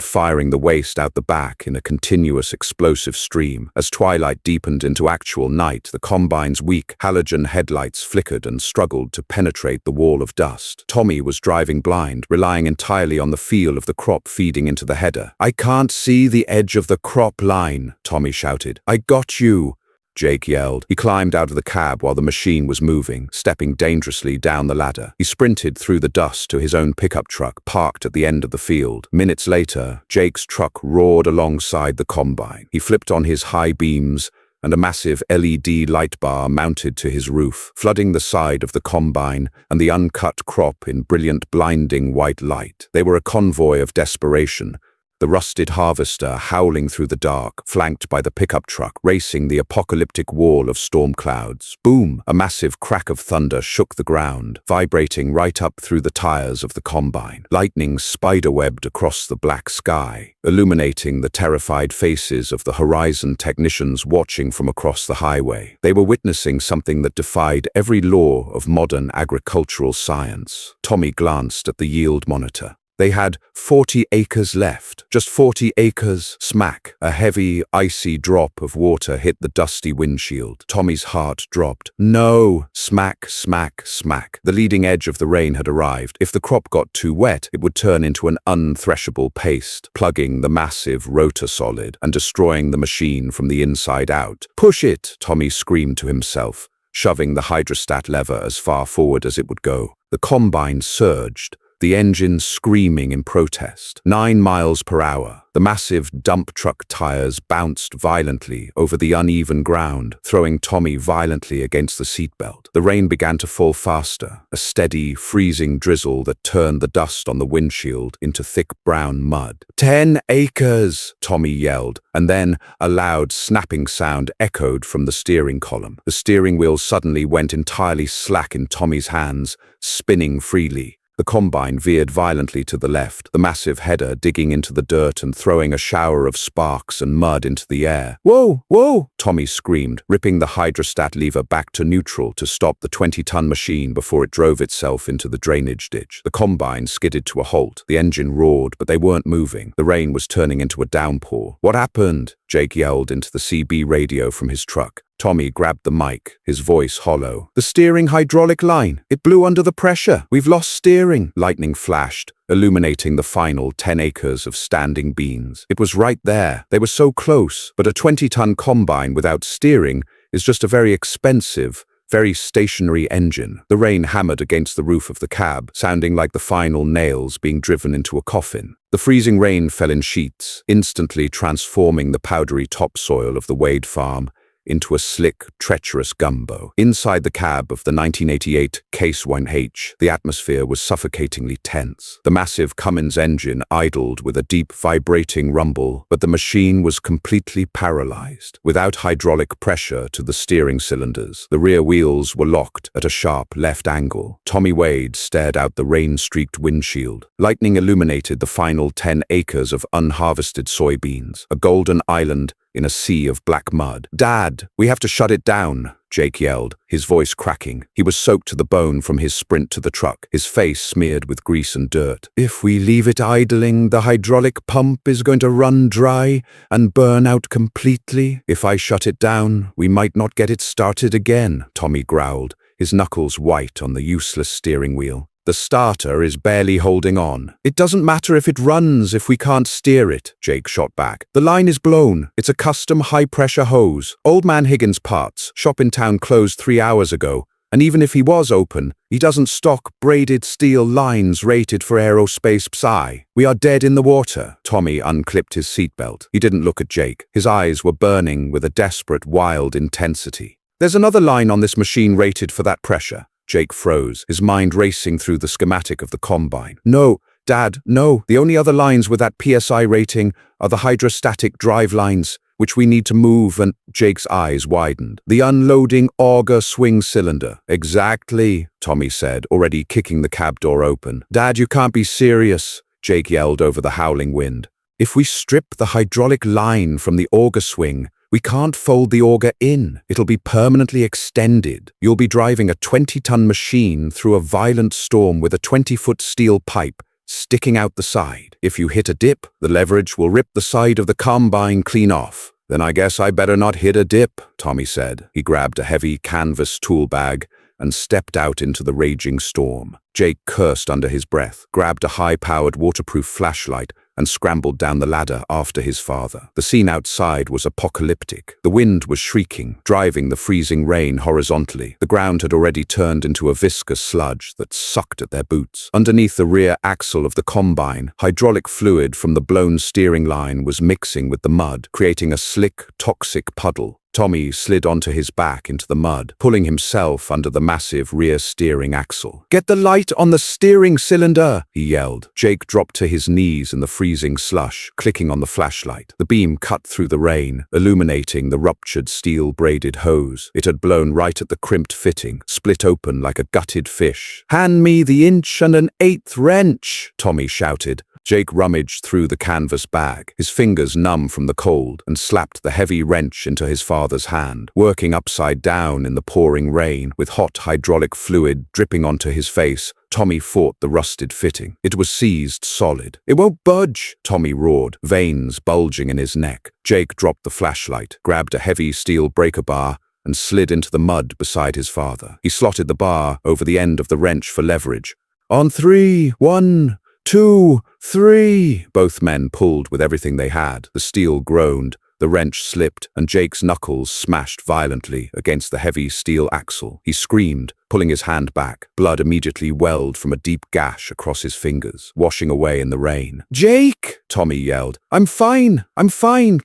firing the waste out the back in a continuous explosive stream. As twilight deepened into actual night, the combine's weak halogen headlights flickered and struggled to penetrate the wall of dust. Tommy was driving blind, relying entirely on the feel of the crop feeding into the header. "I can't see the edge of the crop line," Tommy shouted. "I got you," Jake yelled. He climbed out of the cab while the machine was moving, stepping dangerously down the ladder. He sprinted through the dust to his own pickup truck, parked at the end of the field. Minutes later, Jake's truck roared alongside the combine. He flipped on his high beams, and a massive LED light bar mounted to his roof, flooding the side of the combine and the uncut crop in brilliant, blinding white light. They were a convoy of desperation, the rusted harvester howling through the dark, flanked by the pickup truck, racing the apocalyptic wall of storm clouds. Boom! A massive crack of thunder shook the ground, vibrating right up through the tires of the combine. Lightning spiderwebbed across the black sky, illuminating the terrified faces of the Horizon technicians watching from across the highway. They were witnessing something that defied every law of modern agricultural science. Tommy glanced at the yield monitor. They had 40 acres left. Just 40 acres. Smack. A heavy, icy drop of water hit the dusty windshield. Tommy's heart dropped. No! Smack, smack, smack. The leading edge of the rain had arrived. If the crop got too wet, it would turn into an unthreshable paste, plugging the massive rotor solid and destroying the machine from the inside out. "Push it!" Tommy screamed to himself, shoving the hydrostat lever as far forward as it would go. The combine surged, the engine screaming in protest. 9 miles per hour. The massive dump truck tires bounced violently over the uneven ground, throwing Tommy violently against the seatbelt. The rain began to fall faster, a steady, freezing drizzle that turned the dust on the windshield into thick brown mud. 10 acres, Tommy yelled, and then a loud snapping sound echoed from the steering column. The steering wheel suddenly went entirely slack in Tommy's hands, spinning freely. The combine veered violently to the left, the massive header digging into the dirt and throwing a shower of sparks and mud into the air. "Whoa, whoa!" Tommy screamed, ripping the hydrostat lever back to neutral to stop the 20-ton machine before it drove itself into the drainage ditch. The combine skidded to a halt. The engine roared, but they weren't moving. The rain was turning into a downpour. "What happened?" Jake yelled into the CB radio from his truck. Tommy grabbed the mic, his voice hollow. "The steering hydraulic line. It blew under the pressure. We've lost steering." Lightning flashed, illuminating the final 10 acres of standing beans. It was right there. They were so close, but a 20-ton combine without steering is just a very expensive, very stationary engine. The rain hammered against the roof of the cab, sounding like the final nails being driven into a coffin. The freezing rain fell in sheets, instantly transforming the powdery topsoil of the Wade farm into a slick, treacherous gumbo. Inside the cab of the 1988 Case 1H, the atmosphere was suffocatingly tense. The massive Cummins engine idled with a deep, vibrating rumble, but the machine was completely paralyzed. Without hydraulic pressure to the steering cylinders, the rear wheels were locked at a sharp left angle. Tommy Wade stared out the rain-streaked windshield. Lightning illuminated the final 10 acres of unharvested soybeans, a golden island in a sea of black mud. "Dad, we have to shut it down," Jake yelled, his voice cracking. He was soaked to the bone from his sprint to the truck, his face smeared with grease and dirt. "If we leave it idling, the hydraulic pump is going to run dry and burn out completely. If I shut it down, we might not get it started again," Tommy growled, his knuckles white on the useless steering wheel. "The starter is barely holding on." "It doesn't matter if it runs if we can't steer it," Jake shot back. "The line is blown. It's a custom high-pressure hose. Old Man Higgins Parts, shop in town closed 3 hours ago. And even if he was open, he doesn't stock braided steel lines rated for aerospace psi. We are dead in the water." Tommy unclipped his seatbelt. He didn't look at Jake. His eyes were burning with a desperate, wild intensity. There's another line on this machine rated for that pressure. Jake froze, his mind racing through the schematic of the combine. No, Dad, no. The only other lines with that PSI rating are the hydrostatic drive lines, which we need to move, and Jake's eyes widened. The unloading auger swing cylinder. Exactly, Tommy said, already kicking the cab door open. Dad, you can't be serious, Jake yelled over the howling wind. If we strip the hydraulic line from the auger swing, we can't fold the auger in. It'll be permanently extended. You'll be driving a 20-ton machine through a violent storm with a 20-foot steel pipe sticking out the side. If you hit a dip, the leverage will rip the side of the combine clean off. Then I guess I better not hit a dip, Tommy said. He grabbed a heavy canvas tool bag and stepped out into the raging storm. Jake cursed under his breath, grabbed a high-powered waterproof flashlight, and scrambled down the ladder after his father. The scene outside was apocalyptic. The wind was shrieking, driving the freezing rain horizontally. The ground had already turned into a viscous sludge that sucked at their boots. Underneath the rear axle of the combine, hydraulic fluid from the blown steering line was mixing with the mud, creating a slick, toxic puddle. Tommy slid onto his back into the mud, pulling himself under the massive rear steering axle. "Get the light on the steering cylinder!" he yelled. Jake dropped to his knees in the freezing slush, clicking on the flashlight. The beam cut through the rain, illuminating the ruptured steel-braided hose. It had blown right at the crimped fitting, split open like a gutted fish. "Hand me the 1/8" wrench!" Tommy shouted. Jake rummaged through the canvas bag, his fingers numb from the cold, and slapped the heavy wrench into his father's hand. Working upside down in the pouring rain, with hot hydraulic fluid dripping onto his face, Tommy fought the rusted fitting. It was seized solid. "It won't budge," Tommy roared, veins bulging in his neck. Jake dropped the flashlight, grabbed a heavy steel breaker bar, and slid into the mud beside his father. He slotted the bar over the end of the wrench for leverage. "On 3, 1, 2, 3. Both men pulled with everything they had. The steel groaned, the wrench slipped, and Jake's knuckles smashed violently against the heavy steel axle. He screamed, pulling his hand back. Blood immediately welled from a deep gash across his fingers, washing away in the rain. "Jake!" Tommy yelled. I'm fine,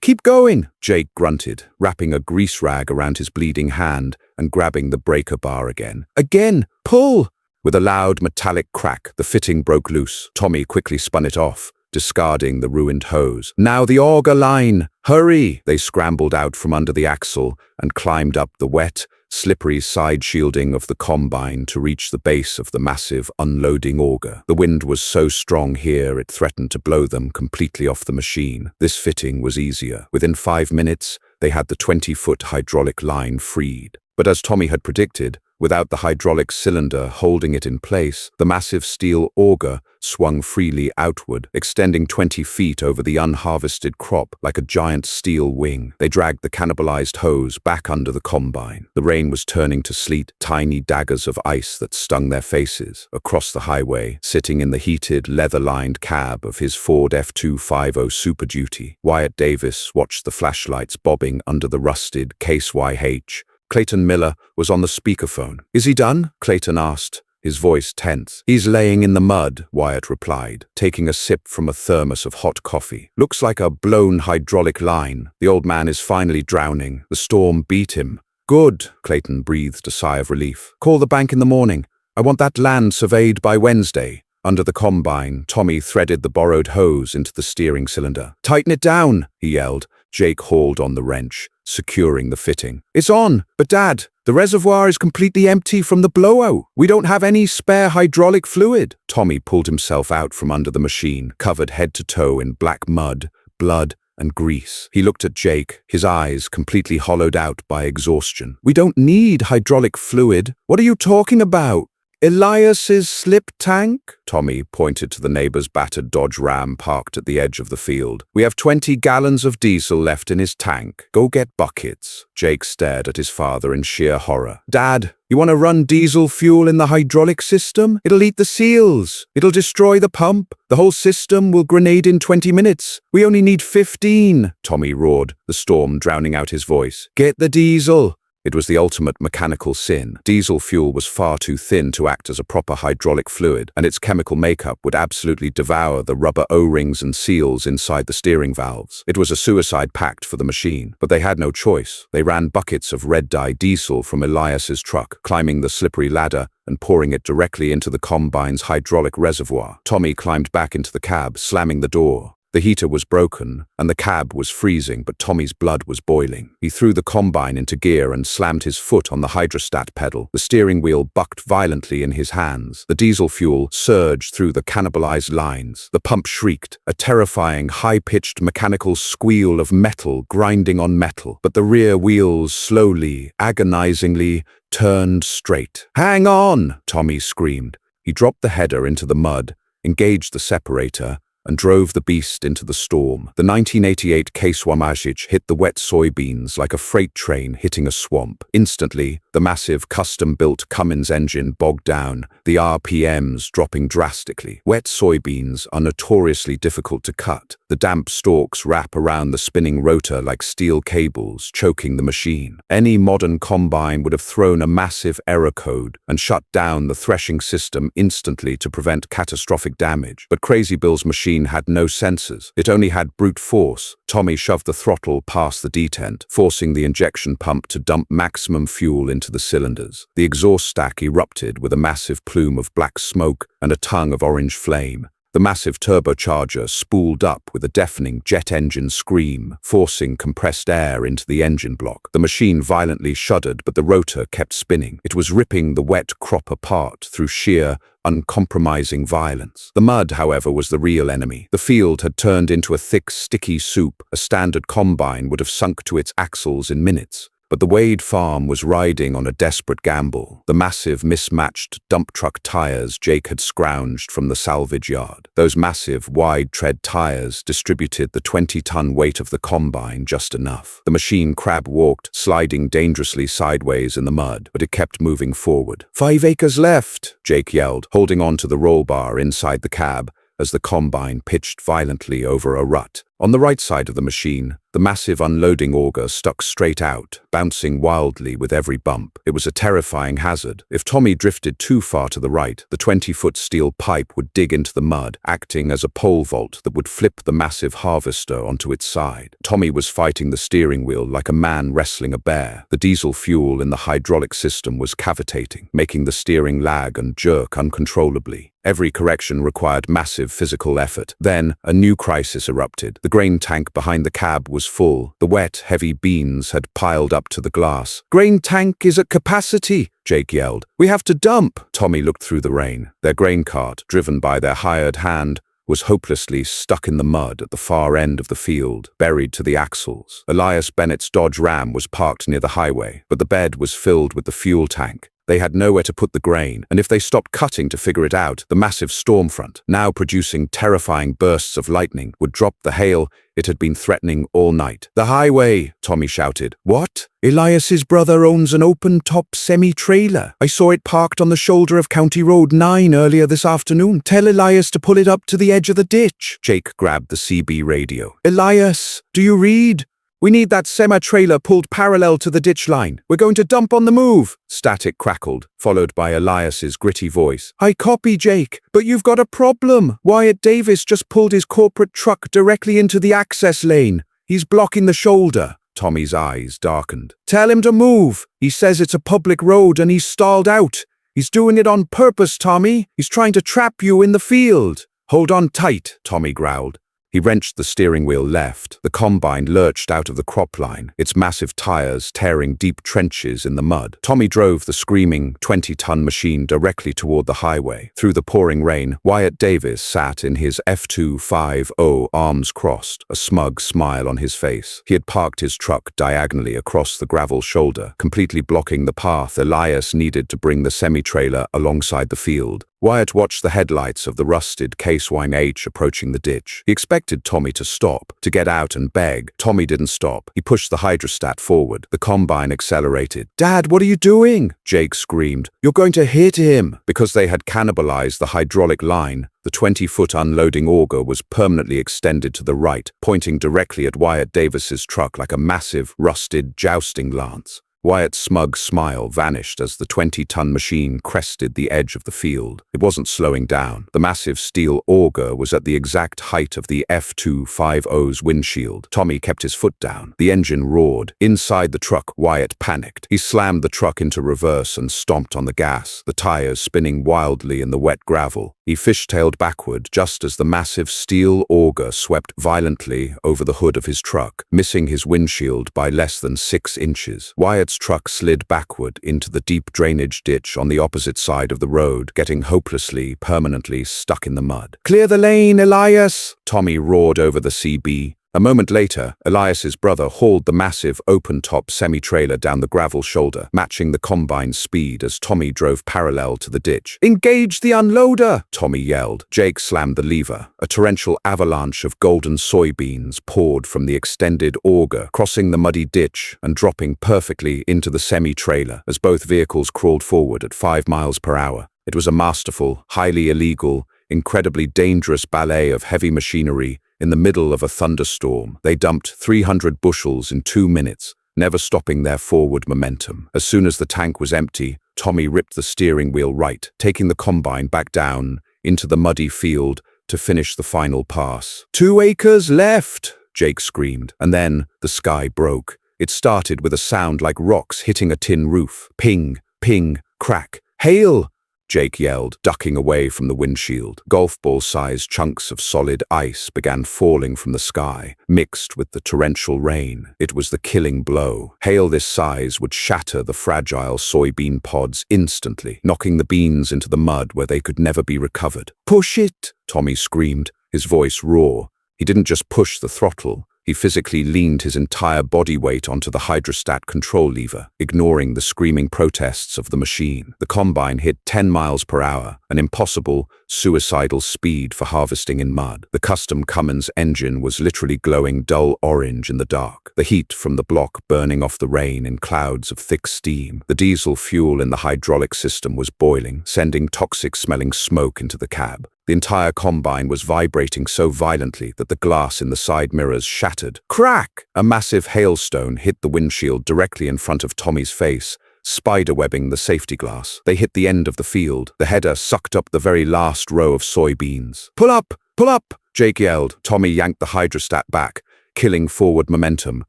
keep going." Jake grunted, wrapping a grease rag around his bleeding hand and grabbing the breaker bar again. "Again! Pull!" With a loud metallic crack, the fitting broke loose. Tommy quickly spun it off, discarding the ruined hose. "Now the auger line! Hurry!" They scrambled out from under the axle and climbed up the wet, slippery side shielding of the combine to reach the base of the massive unloading auger. The wind was so strong here it threatened to blow them completely off the machine. This fitting was easier. Within 5 minutes, they had the 20-foot hydraulic line freed. But as Tommy had predicted, without the hydraulic cylinder holding it in place, the massive steel auger swung freely outward, extending 20 feet over the unharvested crop like a giant steel wing. They dragged the cannibalized hose back under the combine. The rain was turning to sleet, tiny daggers of ice that stung their faces. Across the highway, sitting in the heated, leather-lined cab of his Ford F250 Super Duty, Wyatt Davis watched the flashlights bobbing under the rusted Case YH. Clayton Miller was on the speakerphone. "Is he done?" Clayton asked, his voice tense. "He's laying in the mud," Wyatt replied, taking a sip from a thermos of hot coffee. "Looks like a blown hydraulic line. The old man is finally drowning. The storm beat him." "Good," Clayton breathed a sigh of relief. "Call the bank in the morning. I want that land surveyed by Wednesday." Under the combine, Tommy threaded the borrowed hose into the steering cylinder. "Tighten it down," he yelled. Jake hauled on the wrench, securing the fitting. "It's on, but Dad, the reservoir is completely empty from the blowout. We don't have any spare hydraulic fluid." Tommy pulled himself out from under the machine, covered head to toe in black mud, blood, and grease. He looked at Jake, his eyes completely hollowed out by exhaustion. "We don't need hydraulic fluid. What are you talking about? Elias's slip tank?" Tommy pointed to the neighbor's battered Dodge Ram parked at the edge of the field. "We have 20 gallons of diesel left in his tank. Go get buckets." Jake stared at his father in sheer horror. "Dad, you want to run diesel fuel in the hydraulic system? It'll eat the seals. It'll destroy the pump. The whole system will grenade in 20 minutes. We only need 15. Tommy roared, the storm drowning out his voice. "Get the diesel. It was the ultimate mechanical sin. Diesel fuel was far too thin to act as a proper hydraulic fluid, and its chemical makeup would absolutely devour the rubber O-rings and seals inside the steering valves. It was a suicide pact for the machine, but they had no choice. They ran buckets of red-dye diesel from Elias's truck, climbing the slippery ladder and pouring it directly into the combine's hydraulic reservoir. Tommy climbed back into the cab, slamming the door. The heater was broken, and the cab was freezing, but Tommy's blood was boiling. He threw the combine into gear and slammed his foot on the hydrostat pedal. The steering wheel bucked violently in his hands. The diesel fuel surged through the cannibalized lines. The pump shrieked, a terrifying, high-pitched mechanical squeal of metal grinding on metal. But the rear wheels slowly, agonizingly, turned straight. "Hang on!" Tommy screamed. He dropped the header into the mud, engaged the separator, and drove the beast into the storm. The 1988 coincidental hit the wet soybeans like a freight train hitting a swamp. Instantly, the massive custom-built Cummins engine bogged down, the RPMs dropping drastically. Wet soybeans are notoriously difficult to cut. The damp stalks wrap around the spinning rotor like steel cables, choking the machine. Any modern combine would have thrown a massive error code and shut down the threshing system instantly to prevent catastrophic damage. But Crazy Bill's machine had no sensors. It only had brute force. Tommy shoved the throttle past the detent, forcing the injection pump to dump maximum fuel into the cylinders. The exhaust stack erupted with a massive plume of black smoke and a tongue of orange flame. The massive turbocharger spooled up with a deafening jet engine scream, forcing compressed air into the engine block. The machine violently shuddered, but the rotor kept spinning. It was ripping the wet crop apart through sheer, uncompromising violence. The mud, however, was the real enemy. The field had turned into a thick, sticky soup. A standard combine would have sunk to its axles in minutes. But the Wade farm was riding on a desperate gamble. The massive, mismatched dump truck tires Jake had scrounged from the salvage yard. Those massive, wide-tread tires distributed the 20-ton weight of the combine just enough. The machine crab-walked, sliding dangerously sideways in the mud, but it kept moving forward. "5 acres left," Jake yelled, holding on to the roll bar inside the cab as the combine pitched violently over a rut. On the right side of the machine, the massive unloading auger stuck straight out, bouncing wildly with every bump. It was a terrifying hazard. If Tommy drifted too far to the right, the 20-foot steel pipe would dig into the mud, acting as a pole vault that would flip the massive harvester onto its side. Tommy was fighting the steering wheel like a man wrestling a bear. The diesel fuel in the hydraulic system was cavitating, making the steering lag and jerk uncontrollably. Every correction required massive physical effort. Then, a new crisis erupted. The grain tank behind the cab was full. The wet, heavy beans had piled up to the glass. "Grain tank is at capacity," Jake yelled. "We have to dump." Tommy looked through the rain. Their grain cart, driven by their hired hand, was hopelessly stuck in the mud at the far end of the field, buried to the axles. Elias Bennett's Dodge Ram was parked near the highway, but the bed was filled with the fuel tank. They had nowhere to put the grain, and if they stopped cutting to figure it out, the massive storm front, now producing terrifying bursts of lightning, would drop the hail it had been threatening all night. "The highway," Tommy shouted. "What? Elias's brother owns an open-top semi-trailer. I saw it parked on the shoulder of County Road 9 earlier this afternoon. Tell Elias to pull it up to the edge of the ditch." Jake grabbed the CB radio. "Elias, do you read? We need that semi-trailer pulled parallel to the ditch line. We're going to dump on the move." Static crackled, followed by Elias's gritty voice. "I copy, Jake, but you've got a problem. Wyatt Davis just pulled his corporate truck directly into the access lane. He's blocking the shoulder." Tommy's eyes darkened. "Tell him to move. He says it's a public road and he's stalled out. He's doing it on purpose, Tommy. He's trying to trap you in the field." "Hold on tight," Tommy growled. He wrenched the steering wheel left. The combine lurched out of the crop line, its massive tires tearing deep trenches in the mud. Tommy drove the screaming 20-ton machine directly toward the highway. Through the pouring rain, Wyatt Davis sat in his F250, arms crossed, a smug smile on his face. He had parked his truck diagonally across the gravel shoulder, completely blocking the path Elias needed to bring the semi-trailer alongside the field. Wyatt watched the headlights of the rusted Case Wine H approaching the ditch. He expected Tommy to stop, to get out and beg. Tommy didn't stop. He pushed the hydrostat forward. The combine accelerated. "Dad, what are you doing?" Jake screamed. "You're going to hit him." Because they had cannibalized the hydraulic line, the 20-foot unloading auger was permanently extended to the right, pointing directly at Wyatt Davis's truck like a massive, rusted jousting lance. Wyatt's smug smile vanished as the 20-ton machine crested the edge of the field. It wasn't slowing down. The massive steel auger was at the exact height of the F250's windshield. Tommy kept his foot down. The engine roared. Inside the truck, Wyatt panicked. He slammed the truck into reverse and stomped on the gas, the tires spinning wildly in the wet gravel. He fishtailed backward just as the massive steel auger swept violently over the hood of his truck, missing his windshield by less than 6 inches. Wyatt's truck slid backward into the deep drainage ditch on the opposite side of the road, getting hopelessly, permanently stuck in the mud. "Clear the lane, Elias!" Tommy roared over the CB. A moment later, Elias's brother hauled the massive open-top semi-trailer down the gravel shoulder, matching the combine's speed as Tommy drove parallel to the ditch. "Engage the unloader!" Tommy yelled. Jake slammed the lever. A torrential avalanche of golden soybeans poured from the extended auger, crossing the muddy ditch and dropping perfectly into the semi-trailer as both vehicles crawled forward at 5 miles per hour. It was a masterful, highly illegal, incredibly dangerous ballet of heavy machinery. In the middle of a thunderstorm, they dumped 300 bushels in 2 minutes, never stopping their forward momentum. As soon as the tank was empty, Tommy ripped the steering wheel right, taking the combine back down into the muddy field to finish the final pass. 2 acres left, Jake screamed, and then the sky broke. It started with a sound like rocks hitting a tin roof. Ping, ping, crack. "Hail!" Jake yelled, ducking away from the windshield. Golf ball-sized chunks of solid ice began falling from the sky, mixed with the torrential rain. It was the killing blow. Hail this size would shatter the fragile soybean pods instantly, knocking the beans into the mud where they could never be recovered. "Push it!" Tommy screamed, his voice raw. He didn't just push the throttle. He physically leaned his entire body weight onto the hydrostat control lever, ignoring the screaming protests of the machine. The combine hit 10 miles per hour, an impossible, suicidal speed for harvesting in mud. The custom Cummins engine was literally glowing dull orange in the dark, the heat from the block burning off the rain in clouds of thick steam. The diesel fuel in the hydraulic system was boiling, sending toxic-smelling smoke into the cab. The entire combine was vibrating so violently that the glass in the side mirrors shattered. Crack! A massive hailstone hit the windshield directly in front of Tommy's face, spiderwebbing the safety glass. They hit the end of the field. The header sucked up the very last row of soybeans. "Pull up! Pull up!" Jake yelled. Tommy yanked the hydrostat back, killing forward momentum,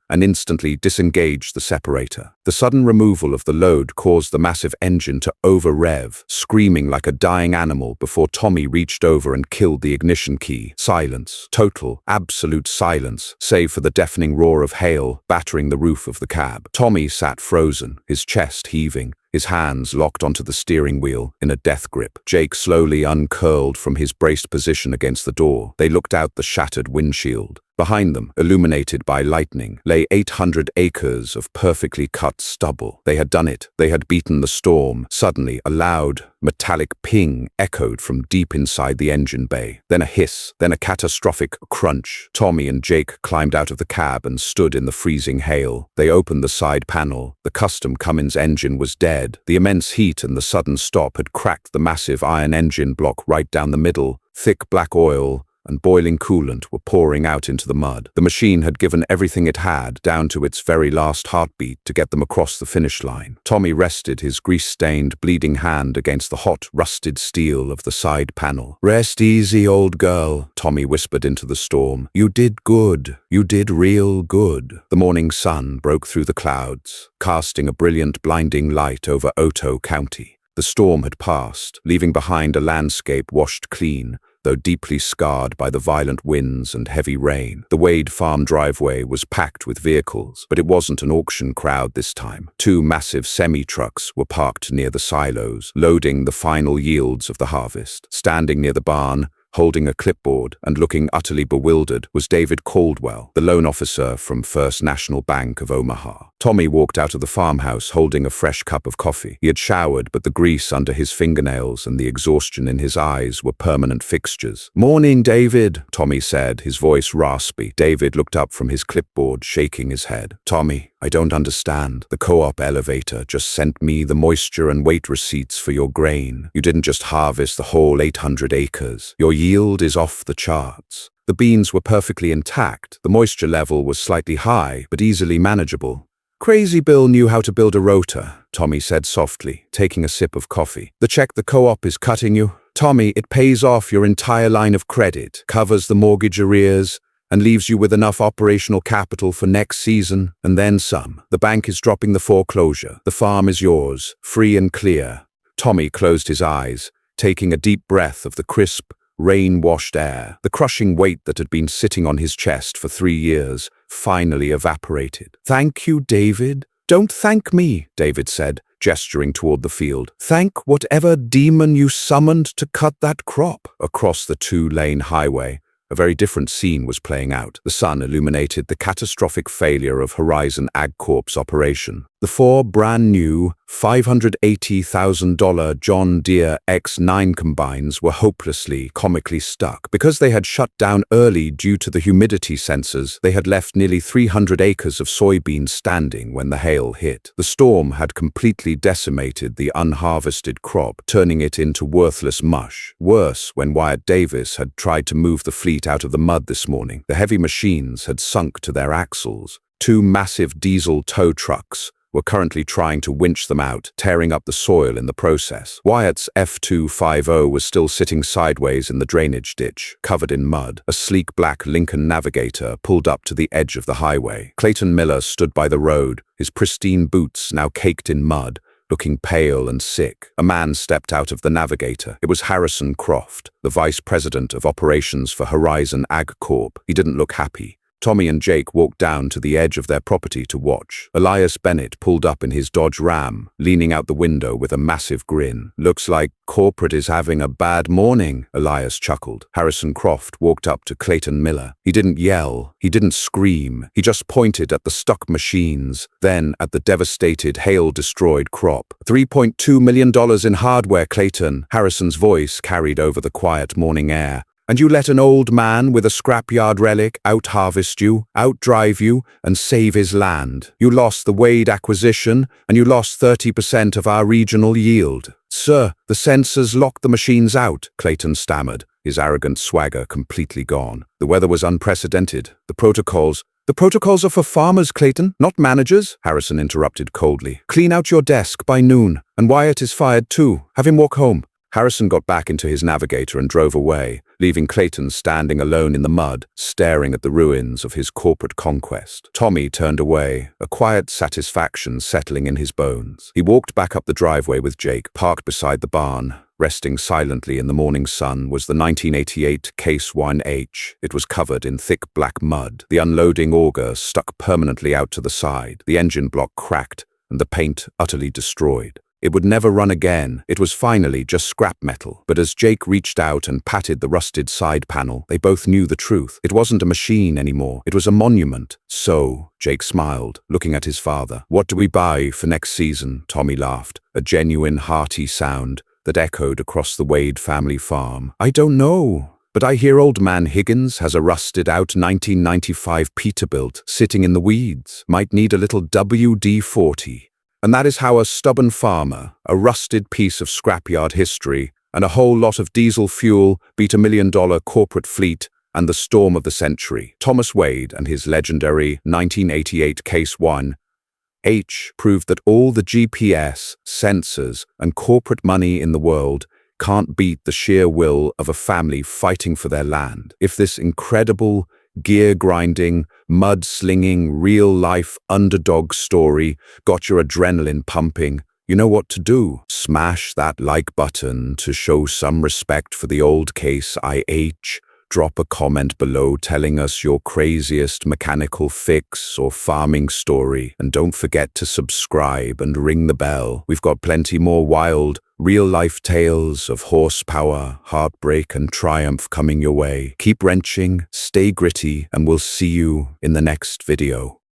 and instantly disengaged the separator. The sudden removal of the load caused the massive engine to over-rev, screaming like a dying animal before Tommy reached over and killed the ignition key. Silence. Total, absolute silence, save for the deafening roar of hail battering the roof of the cab. Tommy sat frozen, his chest heaving, his hands locked onto the steering wheel in a death grip. Jake slowly uncurled from his braced position against the door. They looked out the shattered windshield. Behind them, illuminated by lightning, lay 800 acres of perfectly cut stubble. They had done it. They had beaten the storm. Suddenly, a loud, metallic ping echoed from deep inside the engine bay. Then a hiss, then a catastrophic crunch. Tommy and Jake climbed out of the cab and stood in the freezing hail. They opened the side panel. The custom Cummins engine was dead. The immense heat and the sudden stop had cracked the massive iron engine block right down the middle. Thick black oil and boiling coolant were pouring out into the mud. The machine had given everything it had, down to its very last heartbeat, to get them across the finish line. Tommy rested his grease-stained, bleeding hand against the hot, rusted steel of the side panel. "Rest easy, old girl," Tommy whispered into the storm. "You did good. You did real good." The morning sun broke through the clouds, casting a brilliant, blinding light over Otoe County. The storm had passed, leaving behind a landscape washed clean, though deeply scarred by the violent winds and heavy rain. The Wade farm driveway was packed with vehicles, but it wasn't an auction crowd this time. 2 massive semi-trucks were parked near the silos, loading the final yields of the harvest. Standing near the barn, holding a clipboard and looking utterly bewildered, was David Caldwell, the loan officer from First National Bank of Omaha. Tommy walked out of the farmhouse holding a fresh cup of coffee. He had showered, but the grease under his fingernails and the exhaustion in his eyes were permanent fixtures. "Morning, David," Tommy said, his voice raspy. David looked up from his clipboard, shaking his head. "Tommy, I don't understand. The co-op elevator just sent me the moisture and weight receipts for your grain. You didn't just harvest the whole 800 acres. Your yield is off the charts." The beans were perfectly intact. The moisture level was slightly high, but easily manageable. crazy Bill knew how to build a rotor, Tommy said softly, taking a sip of coffee. The check the co-op is cutting you. Tommy, it pays off your entire line of credit, covers the mortgage arrears, and leaves you with enough operational capital for next season, and then some. The bank is dropping the foreclosure. The farm is yours, free and clear. Tommy closed his eyes, taking a deep breath of the crisp, rain-washed air. The crushing weight that had been sitting on his chest for 3 years finally evaporated. "Thank you, David." "Don't thank me," David said, gesturing toward the field. "Thank whatever demon you summoned to cut that crop." Across the 2-lane highway, a very different scene was playing out. The sun illuminated the catastrophic failure of Horizon Ag Corp's operation. The 4 brand-new $580,000 John Deere X9 combines were hopelessly, comically stuck. Because they had shut down early due to the humidity sensors, they had left nearly 300 acres of soybeans standing when the hail hit. The storm had completely decimated the unharvested crop, turning it into worthless mush. Worse, when Wyatt Davis had tried to move the fleet out of the mud this morning, the heavy machines had sunk to their axles. 2 massive diesel tow trucks were currently trying to winch them out, tearing up the soil in the process. Wyatt's F250 was still sitting sideways in the drainage ditch, covered in mud. A sleek black Lincoln Navigator pulled up to the edge of the highway. Clayton Miller stood by the road, his pristine boots now caked in mud, looking pale and sick. A man stepped out of the Navigator. It was Harrison Croft, the vice president of operations for Horizon Ag Corp. He didn't look happy. Tommy and Jake walked down to the edge of their property to watch. Elias Bennett pulled up in his Dodge Ram, leaning out the window with a massive grin. "Looks like corporate is having a bad morning," Elias chuckled. Harrison Croft walked up to Clayton Miller. He didn't yell, he didn't scream, he just pointed at the stuck machines, then at the devastated, hail-destroyed crop. $3.2 million in hardware, Clayton, Harrison's voice carried over the quiet morning air. "And you let an old man with a scrapyard relic out-harvest you, outdrive you, and save his land. You lost the Wade acquisition, and you lost 30% of our regional yield." "Sir, the sensors locked the machines out," Clayton stammered, his arrogant swagger completely gone. "The weather was unprecedented. The protocols are for farmers, Clayton, not managers," Harrison interrupted coldly. "Clean out your desk by noon, and Wyatt is fired too. Have him walk home." Harrison got back into his Navigator and drove away, leaving Clayton standing alone in the mud, staring at the ruins of his corporate conquest. Tommy turned away, a quiet satisfaction settling in his bones. He walked back up the driveway with Jake, parked beside the barn. Resting silently in the morning sun was the 1988 Case 1H. It was covered in thick black mud. The unloading auger stuck permanently out to the side. The engine block cracked, and the paint utterly destroyed. It would never run again. It was finally just scrap metal. But as Jake reached out and patted the rusted side panel, they both knew the truth. It wasn't a machine anymore. It was a monument. "So," Jake smiled, looking at his father. "What do we buy for next season?" Tommy laughed, a genuine, hearty sound that echoed across the Wade family farm. "I don't know. But I hear old man Higgins has a rusted-out 1995 Peterbilt sitting in the weeds. Might need a little WD-40. And that is how a stubborn farmer, a rusted piece of scrapyard history, and a whole lot of diesel fuel beat $1 million corporate fleet and the storm of the century. Thomas Wade and his legendary 1988 Case 1H proved that all the GPS, sensors, and corporate money in the world can't beat the sheer will of a family fighting for their land. If this incredible, gear-grinding, mud-slinging, real-life underdog story got your adrenaline pumping, you know what to do. Smash that like button to show some respect for the old Case IH. Drop a comment below telling us your craziest mechanical fix or farming story. And don't forget to subscribe and ring the bell. We've got plenty more wild, real-life tales of horsepower, heartbreak, and triumph coming your way. Keep wrenching, stay gritty, and we'll see you in the next video.